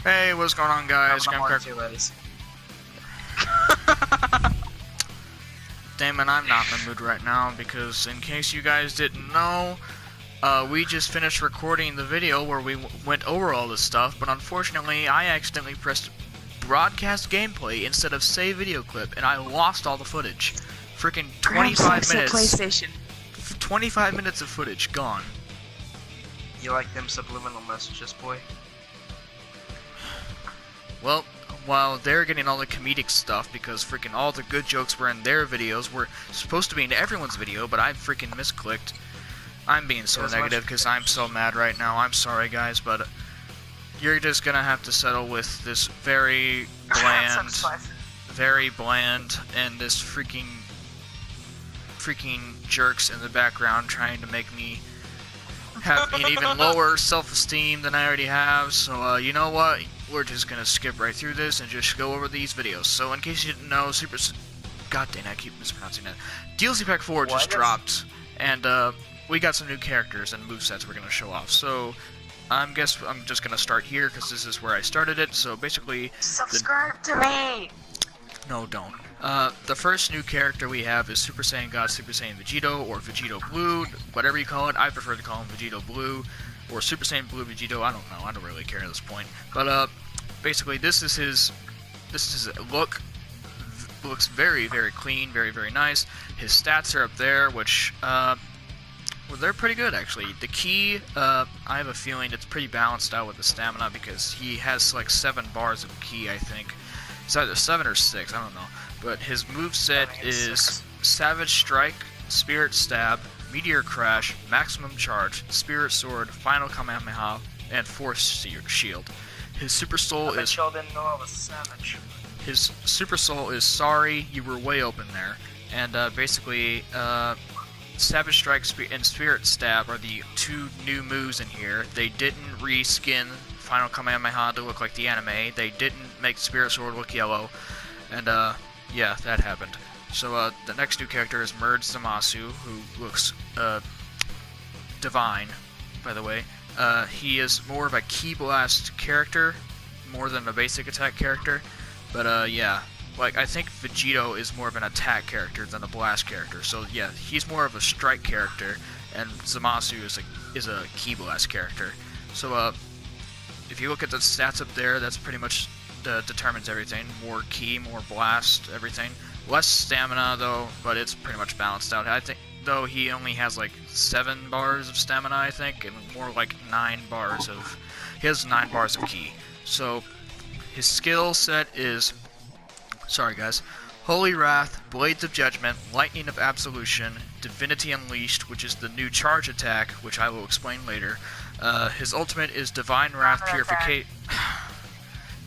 Hey, what's going on, guys? Damen, I'm not in the mood right now because, in case you guys didn't know, we just finished recording the video where we went over all this stuff, but unfortunately, I accidentally pressed broadcast gameplay instead of save video clip, and I lost all the footage. Freaking 25 minutes. PlayStation. 25 minutes of footage gone. You like them subliminal messages, boy? Well, while they're getting all the comedic stuff because freaking all the good jokes were in their videos were supposed to be in everyone's video, but I freaking misclicked. I'm being so negative because I'm so mad right now. I'm sorry, guys, but you're just gonna have to settle with this very bland, and this freaking jerks in the background trying to make me have an even lower self-esteem than I already have. So you know what? We're just gonna skip right through this and just go over these videos. So in case you didn't know, God dang, I keep mispronouncing that. DLC Pack 4 just dropped, and we got some new characters and movesets we're gonna show off. So I'm just gonna start here because this is where I started it. So basically, subscribe to me. No, don't. The first new character we have is Super Saiyan God, Super Saiyan Vegito, or Vegito Blue, whatever you call it. I prefer to call him Vegito Blue, or Super Saiyan Blue Vegito. I don't know. I don't really care at this point. But basically, this is his look. Looks very, very clean, very, very nice. His stats are up there, which well, they're pretty good actually. The ki, I have a feeling it's pretty balanced out with the stamina because he has like 7 bars of ki, I think. It's either 7 or 6, I don't know. But his moveset is Savage Strike, Spirit Stab, Meteor Crash, Maximum Charge, Spirit Sword, Final Kamehameha, and Force Shield. His Super Soul is... His Super Soul is Sorry, You Were Way Open There. And basically, Savage Strike and Spirit Stab are the 2 new moves in here. They didn't reskin Final Kamehameha to look like the anime. They didn't make Spirit Sword look yellow. And yeah, that happened. So the next new character is Merge Zamasu, who looks divine, by the way. He is more of a Ki Blast character, more than a basic attack character. But yeah, like I think Vegito is more of an attack character than a blast character. So yeah, he's more of a strike character, and Zamasu is a Ki Blast character. So if you look at the stats up there, that's pretty much determines everything. More ki, more blast, everything. Less stamina though, but it's pretty much balanced out. I think though he only has like 7 bars of stamina, I think, and more like 9 bars of. He has 9 bars of ki. So his skill set is, sorry guys, Holy Wrath, Blades of Judgment, Lightning of Absolution, Divinity Unleashed, which is the new charge attack, which I will explain later. His ultimate is Divine Wrath Purification.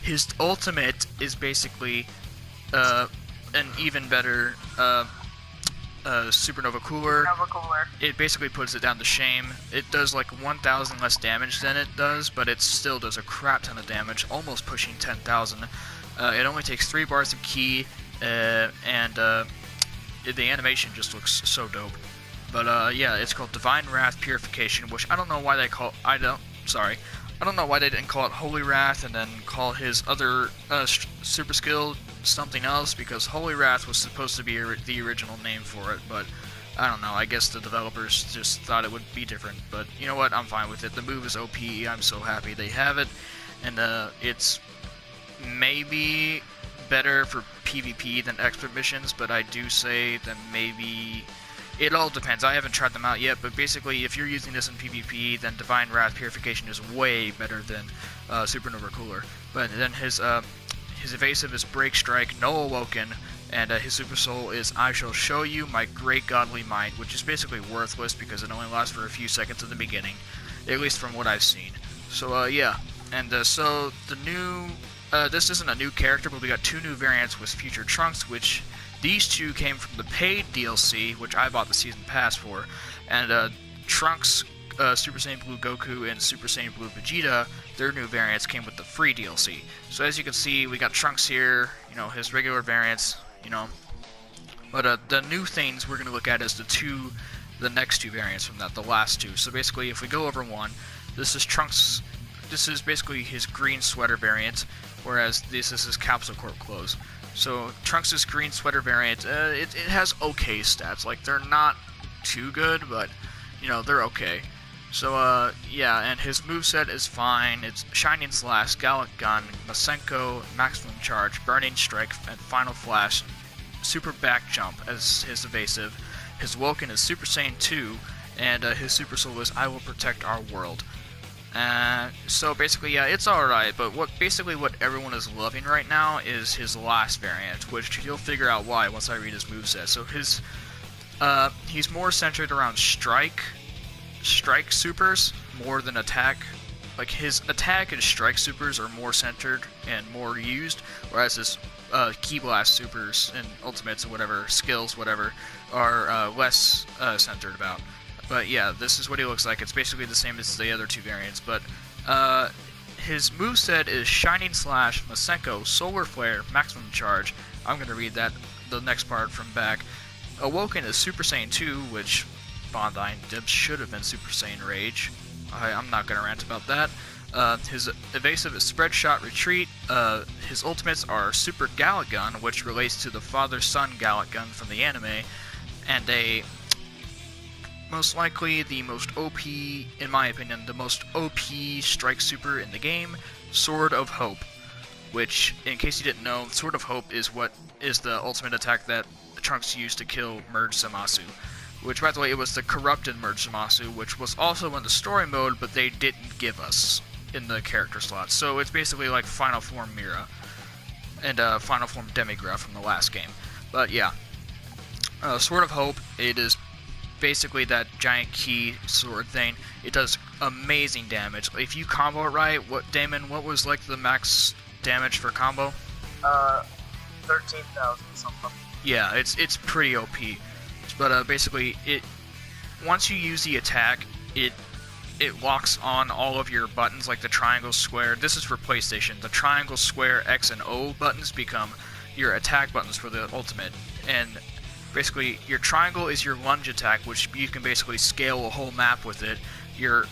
His ultimate is basically an even better Supernova Cooler. It basically puts it down to shame. It does like 1,000 less damage than it does, but it still does a crap ton of damage, almost pushing 10,000. It only takes 3 bars of ki, and the animation just looks so dope. But yeah, it's called Divine Wrath Purification, which I don't know why they call. I don't know why they didn't call it Holy Wrath and then call his other super skill something else, because Holy Wrath was supposed to be the original name for it, but I don't know, I guess the developers just thought it would be different, but you know what, I'm fine with it. The move is OP, I'm so happy they have it, and it's maybe better for PvP than expert missions, but I do say that maybe... It all depends. I haven't tried them out yet, but basically, if you're using this in PvP, then Divine Wrath Purification is way better than Supernova Cooler. But then his evasive is Break Strike, No Awoken, and his Super Soul is I Shall Show You My Great Godly Might, which is basically worthless because it only lasts for a few seconds in the beginning, at least from what I've seen. So yeah, and so the new, this isn't a new character, but we got 2 new variants with Future Trunks, which these 2 came from the paid DLC, which I bought the season pass for, and Trunks, Super Saiyan Blue Goku, and Super Saiyan Blue Vegeta, their new variants came with the free DLC. So as you can see, we got Trunks here, you know, his regular variants, you know. But the new things we're going to look at is the next 2 variants from that, the last 2. So basically, if we go over one, this is Trunks this is basically his green sweater variant, whereas this is his capsule corp clothes. So Trunks' green sweater variant, it has okay stats. Like, they're not too good, but, you know, they're okay. So, yeah, and his moveset is fine. It's Shining Slash, Gallic Gun, Masenko, Maximum Charge, Burning Strike, and Final Flash, Super Back Jump as his evasive. His Woken is Super Saiyan 2, and his Super Soul is I Will Protect Our World. So basically, yeah, it's alright, but what everyone is loving right now is his last variant, which you'll figure out why once I read his moveset. So he's more centered around strike supers more than attack. Like, his attack and strike supers are more centered and more used, whereas his Ki Blast supers and ultimates and whatever, skills, whatever, are less centered about. But yeah, this is what he looks like. It's basically the same as the other two variants, but his moveset is Shining Slash, Masenko, Solar Flare, Maximum Charge. I'm going to read the next part from back. Awoken is Super Saiyan 2, which Bandai and Dibs should have been Super Saiyan Rage. I'm not going to rant about that. His evasive is Spread Shot Retreat. His ultimates are Super Gallic Gun, which relates to the father-son Gallic Gun from the anime, and most likely the most OP, in my opinion, the most OP strike super in the game, Sword of Hope. Which, in case you didn't know, Sword of Hope is the ultimate attack that Trunks used to kill Merge Zamasu. Which, by the way, it was the corrupted Merge Zamasu, which was also in the story mode, but they didn't give us in the character slots. So it's basically like Final Form Mira and Final Form Demigra from the last game. But yeah, Sword of Hope, it is basically that giant key sword thing. It does amazing damage. If you combo it right, Damen, what was like the max damage for combo? 13,000 something. Yeah, it's pretty OP. But basically, once you use the attack, it locks on all of your buttons, like the triangle, square. This is for PlayStation. The triangle, square, X, and O buttons become your attack buttons for the ultimate. And basically, your triangle is your lunge attack, which you can basically scale a whole map with it. Your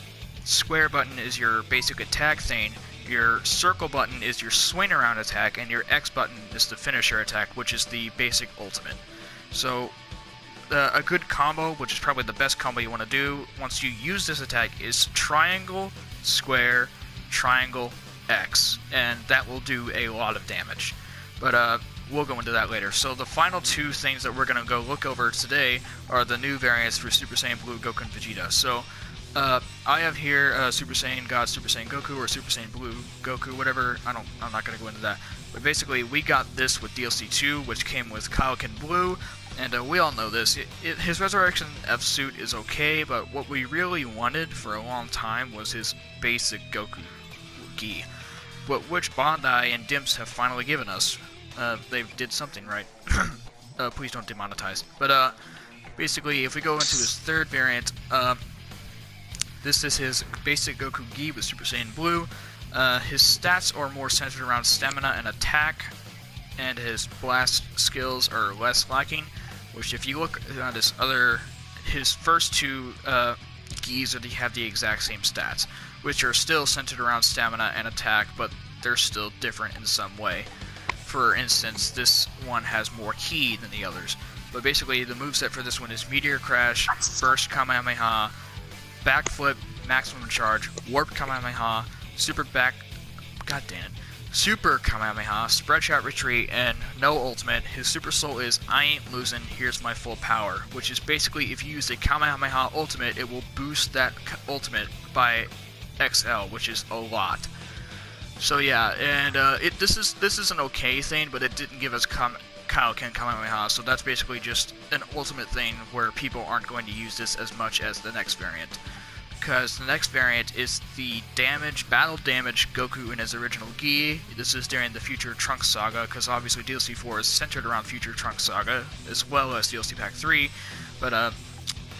square button is your basic attack thing. Your circle button is your swing around attack, and your X button is the finisher attack, which is the basic ultimate. So, a good combo, which is probably the best combo you want to do once you use this attack, is triangle, square, triangle, X, and that will do a lot of damage. But we'll go into that later. So the final two things that we're going to go look over today are the new variants for Super Saiyan Blue Goku and Vegeta. So I have here Super Saiyan God, Super Saiyan Goku, or Super Saiyan Blue Goku, whatever. I'm not going to go into that. But basically, we got this with DLC 2, which came with Kaioken Blue, and we all know this. His Resurrection F-suit is okay, but what we really wanted for a long time was his basic Goku Gi, which Bandai and Dimps have finally given us. They did something right. Please don't demonetize. But basically, if we go into his third variant, this is his basic Goku Gi with Super Saiyan Blue. His stats are more centered around stamina and attack, and his blast skills are less lacking. Which, if you look at his first two Gis have the exact same stats, which are still centered around stamina and attack, but they're still different in some way. For instance, this one has more ki than the others. But basically, the moveset for this one is Meteor Crash, Burst Kamehameha, Backflip, Maximum Charge, Warp Kamehameha, Super Kamehameha, Spread Shot Retreat, and no ultimate. His Super Soul is I Ain't Losing, Here's My Full Power, which is basically if you use a Kamehameha ultimate, it will boost that ultimate by XL, which is a lot. So yeah, and this is an okay thing, but it didn't give us Kaioken Kamehameha, so that's basically just an ultimate thing where people aren't going to use this as much as the next variant. Because the next variant is the battle damage Goku in his original Gi. This is during the Future Trunks Saga, because obviously DLC 4 is centered around Future Trunks Saga, as well as DLC Pack 3, but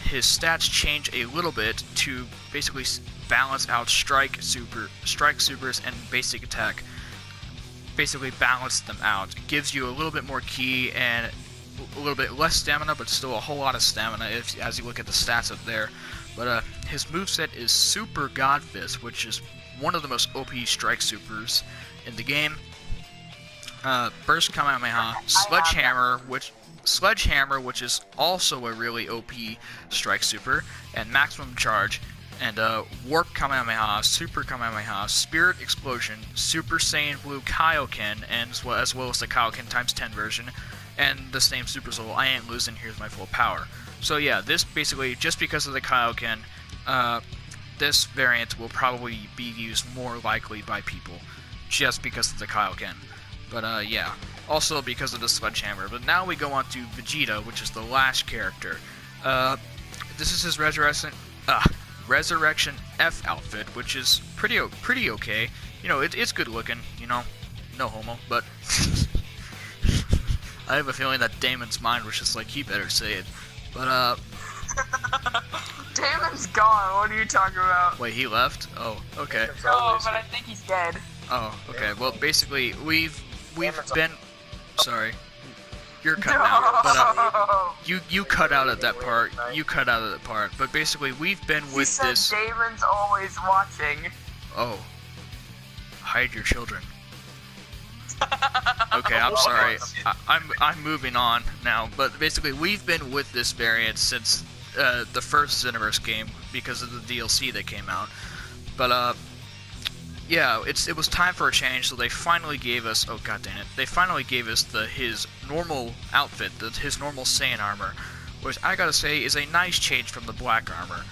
his stats change a little bit to basically balance out strike supers, and basic attack. Basically balance them out. It gives you a little bit more ki and a little bit less stamina, but still a whole lot of stamina as you look at the stats up there. But his moveset is Super God Fist, which is one of the most OP strike supers in the game. Burst Kamehameha, Sledgehammer, which is also a really OP strike super, and Maximum Charge, and Warp Kamehameha, Super Kamehameha, Spirit Explosion, Super Saiyan Blue Kaioken, and as well as the Kaioken times 10 version, and the same Super Soul, I ain't losing, here's my full power. So yeah, this basically, just because of the Kaioken, this variant will probably be used more likely by people, just because of the Kaioken. But yeah, also because of the Sledgehammer. But now we go on to Vegeta, which is the last character. This is his Resurrection F outfit, which is pretty okay. You know, it's good looking, you know, no homo, but I have a feeling that Damen's mind was just like, he better say it. But Damon's gone, what are you talking about? wait, he left? Oh, okay. No, but I think he's dead. Oh, okay. Well, basically, we've been. Sorry, you're cutting out. But you cut out at that part. You cut out of that part. But basically, we've been with this. Damon's always watching. Oh, hide your children. Okay, I'm sorry. I'm moving on now. But basically, we've been with this variant since the first Xenoverse game because of the DLC that came out. But yeah, it was time for a change, so they finally gave us, oh god dang it, they finally gave us his normal outfit, his normal Saiyan armor, which I gotta say is a nice change from the black armor.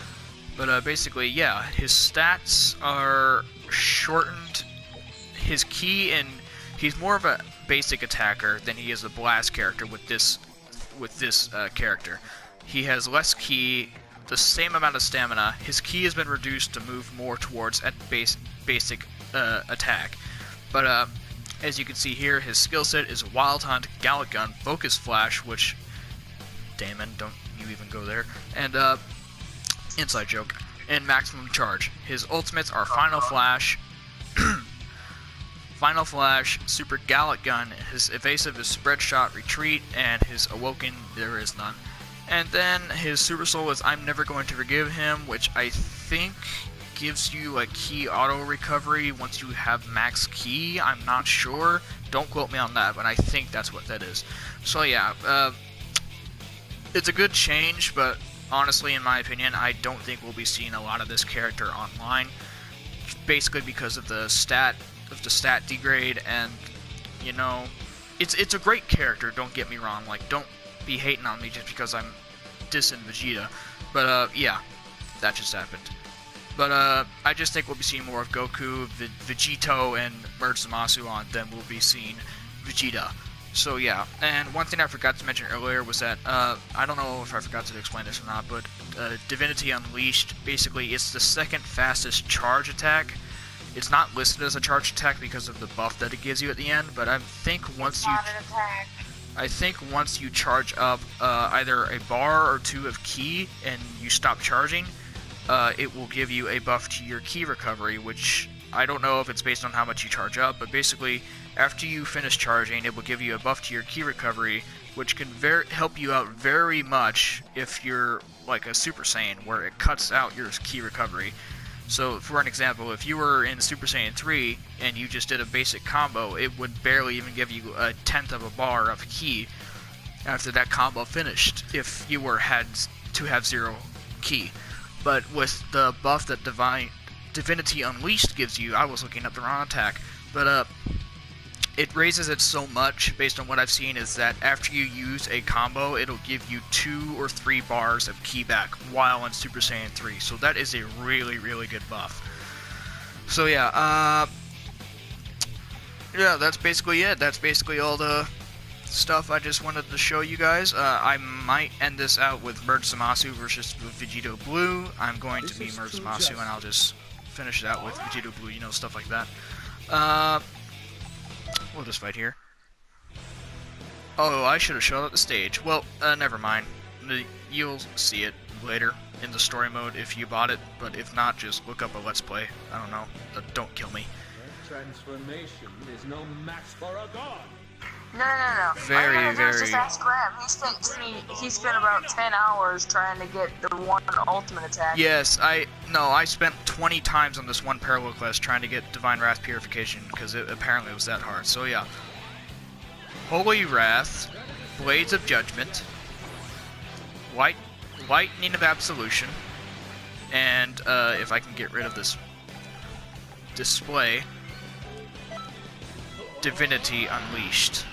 But basically, yeah, his stats are shortened, his ki, and he's more of a basic attacker than he is a blast character with this character. He has less ki, the same amount of stamina. His ki has been reduced to move more towards basic attack. But as you can see here, his skill set is Wild Hunt, Gallic Gun, Focus Flash, which Damen, don't you even go there, and inside joke, and Maximum Charge. His ultimates are Final Flash, Final Flash, Super Gallic Gun. His evasive is Spread Shot, Retreat, and his Awoken, there is none. And then his Super Soul is I'm Never Going to Forgive Him, which I think gives you a ki auto recovery once you have max ki. I'm not sure. Don't quote me on that, but I think that's what that is. So yeah, it's a good change, but honestly, in my opinion, I don't think we'll be seeing a lot of this character online. Basically because of the stat degrade, and you know, it's a great character. Don't get me wrong. Like, don't be hating on me just because I'm dissing Vegeta. But yeah, that just happened. But I just think we'll be seeing more of Goku, Vegito, and Merge Zamasu on than we'll be seeing Vegeta. So yeah, and one thing I forgot to mention earlier was that, I don't know if I forgot to explain this or not, but Divinity Unleashed, basically it's the second fastest charge attack. It's not listed as a charge attack because of the buff that it gives you at the end, but I think once you charge up either a bar or two of ki and you stop charging, it will give you a buff to your ki recovery, which I don't know if it's based on how much you charge up, but basically after you finish charging, it will give you a buff to your ki recovery, which can help you out very much if you're like a Super Saiyan, where it cuts out your ki recovery. So, for an example, if you were in Super Saiyan 3 and you just did a basic combo, it would barely even give you a tenth of a bar of ki after that combo finished if you had to have 0 ki. But with the buff that Divinity Unleashed gives you, I was looking at the wrong attack, but it raises it so much, based on what I've seen, is that after you use a combo, it'll give you 2 or 3 bars of ki back while in Super Saiyan 3. So that is a really, really good buff. So yeah, that's basically it. That's basically all the stuff I just wanted to show you guys. I might end this out with Merge Zamasu versus Vegito Blue. I'm going to be Merge Zamasu, and I'll just finish it out with Vegito Blue, you know, stuff like that. We'll just fight here. Oh, I should have showed up the stage. Well, never mind. You'll see it later in the story mode if you bought it, but if not, just look up a Let's Play. I don't know. Don't kill me. Transformation is no match for a god. No. Very. Just ask Graham. He spent about 10 hours trying to get the one ultimate attack. Yes, I spent 20 times on this one parallel quest trying to get Divine Wrath Purification, because apparently it was that hard. So yeah. Holy Wrath, Blades of Judgment, Lightning of Absolution, and if I can get rid of this display, Divinity Unleashed.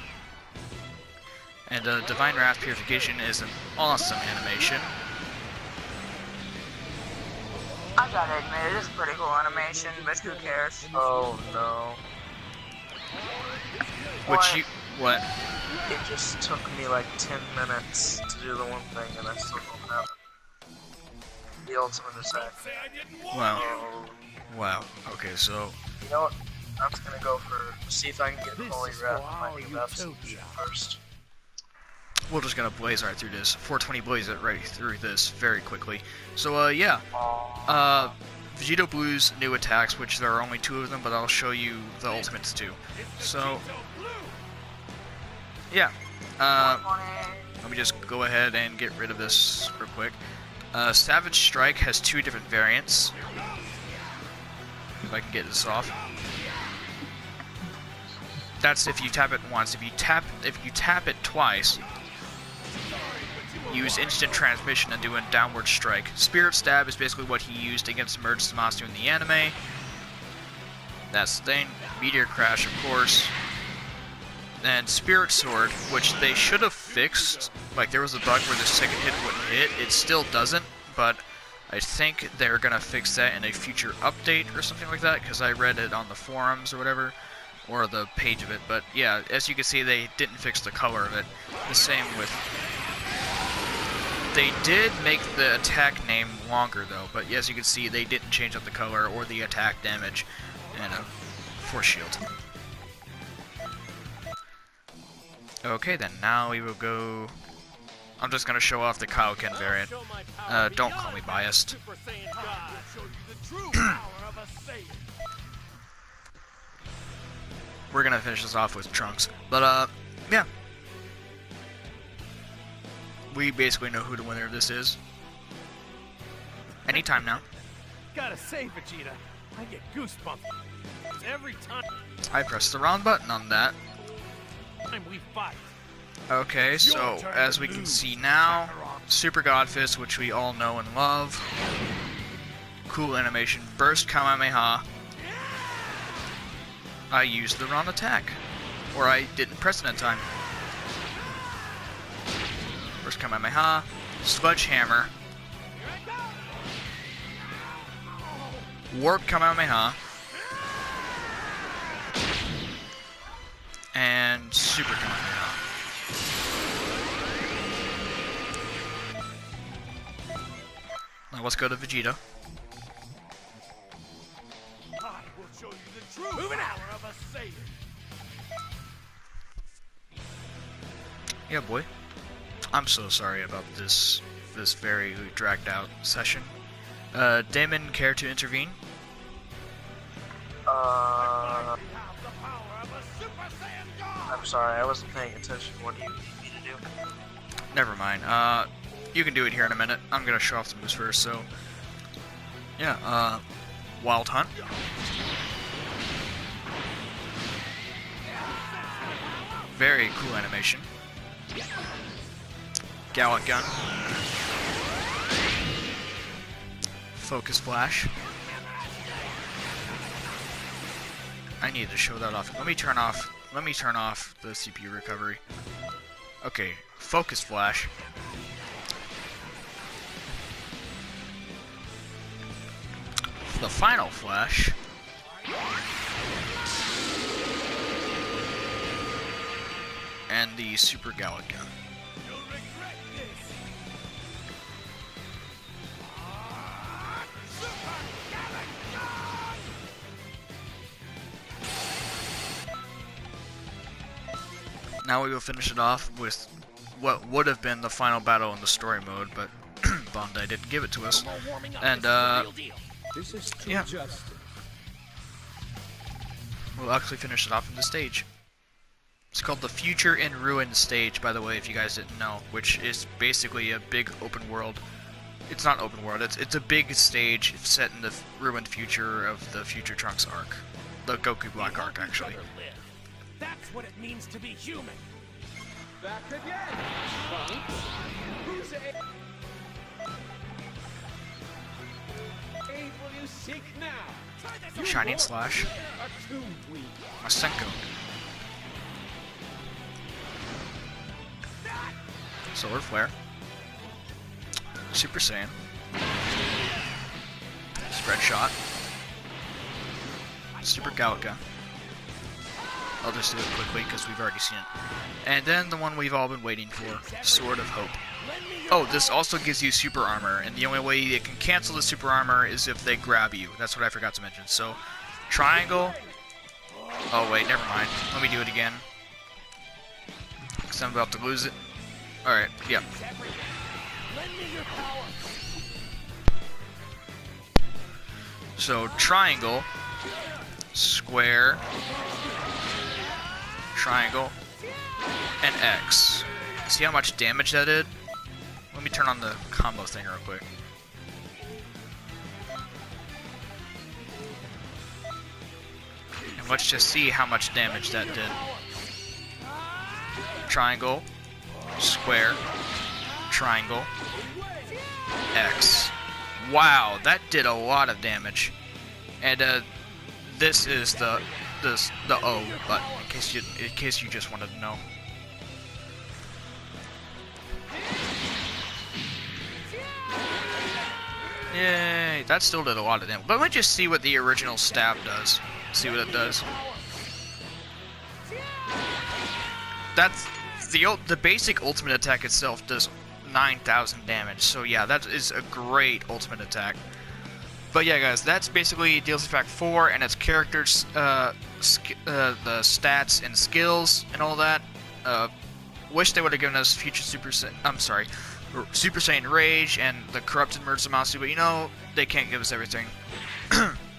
And Divine Wrath Purification is an awesome animation. I gotta admit, it is a pretty cool animation, but who cares? Oh no. What? It just took me like 10 minutes to do the one thing and I still don't have it. The ultimate attack. Wow. Oh. Wow. Okay, so You know what? I'm just gonna go for, see if I can get Holy Wrath Lightning of Absolution first. we're just gonna blaze right through this. 420 blaze it right through this very quickly. So yeah. Vegito Blue's new attacks, which there are only 2 of them, but I'll show you the ultimates too. So yeah. Let me just go ahead and get rid of this real quick. Savage Strike has 2 different variants. If I can get this off. That's if you tap it once. If you tap it twice, use instant transmission and do a downward strike. Spirit Stab is basically what he used against Merge Zamasu in the anime. That's the thing. Meteor Crash, of course. And Spirit Sword, which they should have fixed. Like, there was a bug where the second hit wouldn't hit. It still doesn't, but I think they're gonna fix that in a future update or something like that, because I read it on the forums or whatever, or the page of it. But yeah, as you can see, they didn't fix the color of it. The same with... They did make the attack name longer though, but as you can see, they didn't change up the color or the attack damage and a force shield. Okay, then now we will go... I'm just gonna show off the Kaioken variant. Don't call me biased. We're gonna finish this off with Trunks. But, yeah. We basically know who the winner of this is. Anytime now. Gotta say, Vegeta, I get goosebumps every time I pressed the wrong button on that. we fight. Okay, so as we can see now, Super God Fist, which we all know and love. Cool animation. Burst Kamehameha. I used the wrong attack. Or I didn't press it in time. Burst Kamehameha. Sledgehammer. Warp Kamehameha. And Super Kamehameha. Now let's go to Vegeta. I will show you the true power of a Saiyan. Yeah, boy. I'm so sorry about this very dragged out session. Damen, care to intervene? I'm sorry, I wasn't paying attention. What do you need me to do? Never mind. You can do it here in a minute. I'm gonna show off the moves first, so... Yeah, Wild Hunt. Very cool animation. Gallic Gun. Focus Flash. I need to show that off. Let me turn off the CPU recovery. Okay, Focus Flash. The Final Flash. And the Super Gallic Gun. Now we will finish it off with what would have been the final battle in the story mode, but Bandai didn't give it to us. And yeah, we'll actually finish it off in the stage. It's called the Future in Ruin stage, by the way, if you guys didn't know, which is basically a big open world. It's not open world, it's a big stage set in the ruined future of the Future Trunks arc. The Goku Black arc, actually. That's what it means to be human. Back again. Who's will you seek now? Shining Slash. A tomb queen. Masenko. Solar Flare. Super Saiyan. Spread Shot. Super Gallica. I'll just do it quickly because we've already seen it. And then the one we've all been waiting for, Sword of Hope. Oh, this also gives you super armor, and the only way it can cancel the super armor is if they grab you. That's what I forgot to mention. So, triangle. Oh wait, never mind. Let me do it again. Because I'm about to lose it. Alright, yeah. So, triangle, square, triangle, and X. See how much damage that did? Let me turn on the combo thing real quick. And let's just see how much damage that did. Triangle, square, triangle, X. Wow, that did a lot of damage. And this is the O button in case you just wanted to know. Yay, that still did a lot of damage. But let me just see what the original stab does. See what it does. That's the basic ultimate attack itself does 9,000 damage. So yeah, that is a great ultimate attack. But yeah, guys, that's basically DLC Pack 4 and its characters, the stats and skills and all that. Wish they would have given us Future Super Saiyan Rage and the Corrupted Merge Zamasu, but you know, they can't give us everything.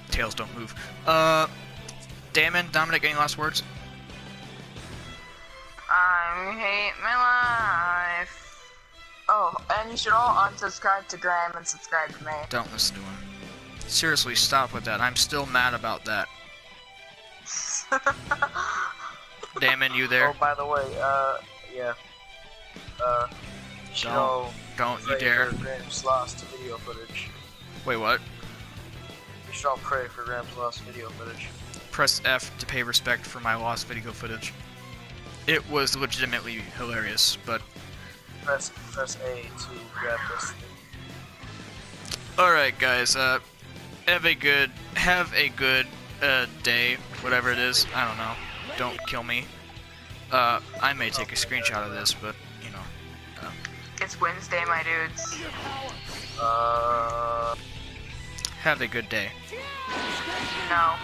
Tails don't move. Damen, Dominic, any last words? I hate my life. Oh, and you should all unsubscribe to Graham and subscribe to me. Don't listen to him. Seriously, stop with that. I'm still mad about that. Damen, you there? Oh, by the way, yeah. You should all Don't you pray dare. for Graham's lost video footage. Wait, what? You should all pray for Graham's lost video footage. Press F to pay respect for my lost video footage. It was legitimately hilarious, but... Press A to grab this. Alright, guys, have a good day, whatever it is. I don't know. Don't kill me. I may take a screenshot of this, but, you know. It's Wednesday, my dudes. Have a good day. No.